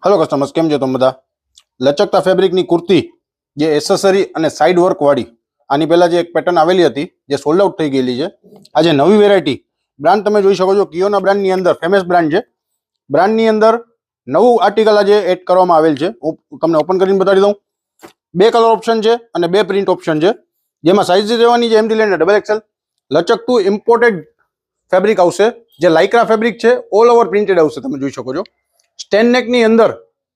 Hello customers केम छो तमे बधा लचकता फेब्रिकनी कुर्ती जे एसेसरी अने साइड वर्क वाળી આની પહેલા જે એક પેટર્ન આવેલી હતી જે સોલ્ડ આઉટ થઈ ગયેલી છે। આજે નવી વેરાયટી બ્રાન્ડ તમે જોઈ શકો છો કિયોના બ્રાન્ડની અંદર ફેમસ બ્રાન્ડ છે। બ્રાન્ડની અંદર નવું આર્ટિકલ આજે એડ કરવામાં આવેલ છે। હું તમને ઓપન કરીને બતાવી દઉં। બે કલર ઓપ્શન છે અને બે પ્રિન્ટ ઓપ્શન છે, જેમાં સાઇઝ રહેવાની છે એમથી લઈને ડબલ એક્સેલ। લચકતું ઇમ્પોર્ટેડ ફેબ્રિક આવશે, જે લાઇક્રા ફેબ્રિક છે, ઓલ ઓવર પ્રિન્ટેડ આવશે। તમે જોઈ શકો છો સ્ટેન નેકની અંદર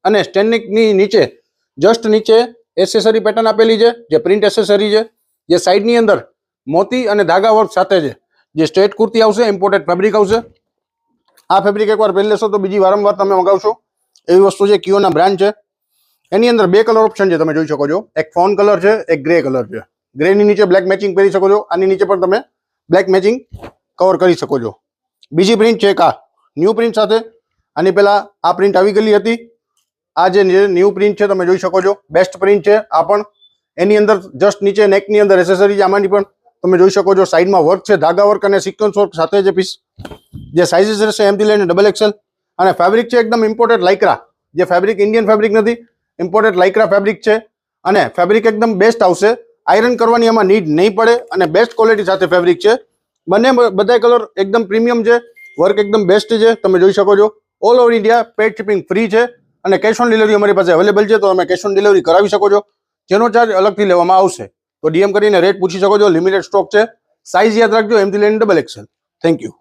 અને સ્ટેન નેકની નીચે જસ્ટ નીચે એસેસરી પેટર્ન આપેલી છે, જે પ્રિન્ટ એસેસરી છે, જે સાઈડની અંદર મોતી અને ધાગા વર્ક સાથે છે, જે સ્ટ્રેટ કુર્તી આવશે, ઇમ્પોર્ટેડ ફેબ્રિક આવશે। આ ફેબ્રિક એકવાર પહેરી લેશો તો બીજી વારંવાર તમે મગાવશો એવી વસ્તુ છે। કિયોના બ્રાન્ડ છે। એની અંદર બે કલર ઓપ્શન છે, તમે જોઈ શકો છો। એક ફોન કલર છે, એક ગ્રે કલર છે। ગ્રેની નીચે બ્લેક મેચિંગ પહેરી શકો છો, આની નીચે પણ તમે બ્લેક મેચિંગ કવર કરી શકો છો। બીજી પ્રિન્ટ છે એક આ ન્યૂ પ્રિન્ટ સાથે। આની પહેલા આ પ્રિન્ટ આવી ગયેલી હતી, આ જે ન્યૂ પ્રિન્ટ છે તમે જોઈ શકો છો, બેસ્ટ પ્રિન્ટ છે આ પણ। એની અંદર જસ્ટ નીચે નેકની અંદર એસેસરી છે, આમાંની પણ તમે જોઈ શકો છો સાઈડમાં વર્ક છે, ધાગા વર્ક અને સિક્વન્સ વર્ક સાથે જે પીસ, જે સાઇઝીસ રહેશે એમથી લઈને ડબલ એક્સેલ। અને ફેબ્રિક છે એકદમ ઇમ્પોર્ટેડ લાઇક્રા, જે ફેબ્રિક ઇન્ડિયન ફેબ્રિક નથી, ઇમ્પોર્ટેડ લાઇક્રા ફેબ્રિક છે। અને ફેબ્રિક એકદમ બેસ્ટ આવશે, આયરન કરવાની એમાં નીડ નહીં પડે અને બેસ્ટ ક્વોલિટી સાથે ફેબ્રિક છે। બંને બધા કલર એકદમ પ્રીમિયમ છે, વર્ક એકદમ બેસ્ટ છે, તમે જોઈ શકો છો। All over India paid shipping free છે અને કેશ ઓન ડિલિવરી અમારી પાસે અવેલેબલ છે, તો તમે કેશ ઓન ડિલિવરી કરાવી શકો છો, જેનો ચાર્જ અલગથી લેવામાં આવશે। તો ડીએમ કરીને રેટ પૂછી શકો છો, લિમિટેડ સ્ટોક છે। સાઇઝ યાદ રાખજો, એમથી લઈને ડબલ એક્સેલ। Thank you.